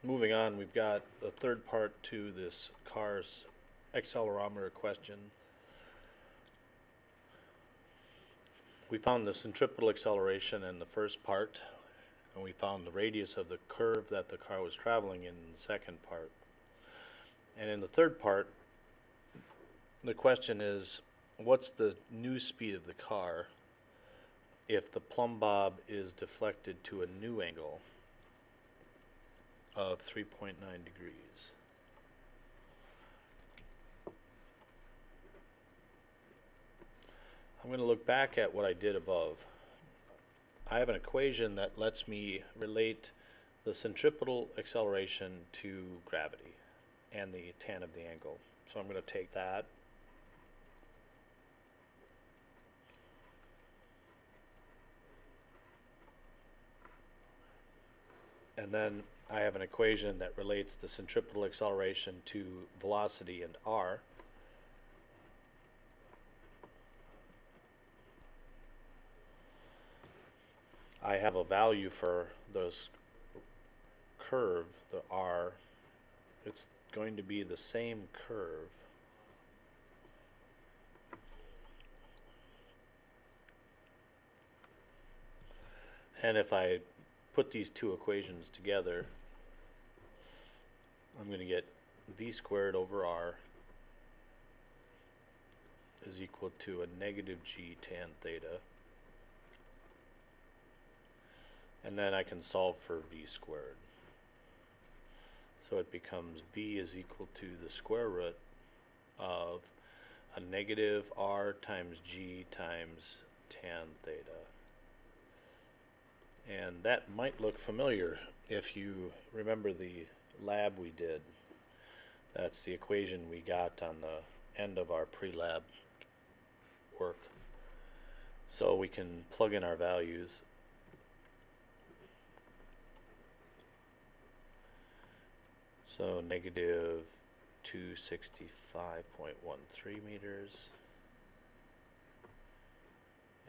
Moving on, we've got the third part to this car's accelerometer question. We found the centripetal acceleration in the first part, and we found the radius of the curve that the car was traveling in the second part. And in the third part, the question is, what's the new speed of the car if the plumb bob is deflected to a new angle of 3.9 degrees? I'm going to look back at what I did above. I have an equation that lets me relate the centripetal acceleration to gravity and the tan of the angle. So I'm going to take that, and then I have an equation that relates the centripetal acceleration to velocity and r. I have a value for this curve, the r. It's going to be the same curve. And if I put these two equations together, I'm going to get v squared over r is equal to a negative g tan theta. And then I can solve for v squared. So it becomes v is equal to the square root of a negative r times g times tan theta. And that might look familiar if you remember the lab we did. That's the equation we got on the end of our pre-lab work. So we can plug in our values. So negative 265.13 meters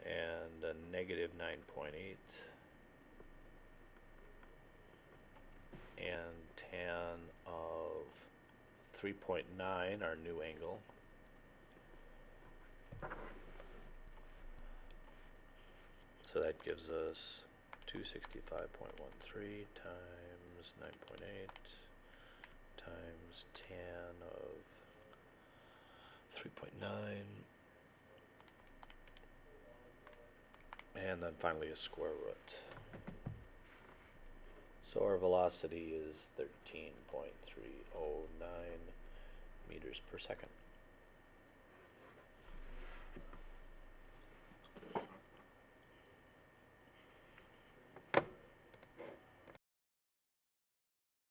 and a negative 9.8 and tan of 3.9, our new angle. So that gives us 265.13 times 9.8 times tan of 3.9, and then finally a square root. So our velocity is 13.309 meters per second.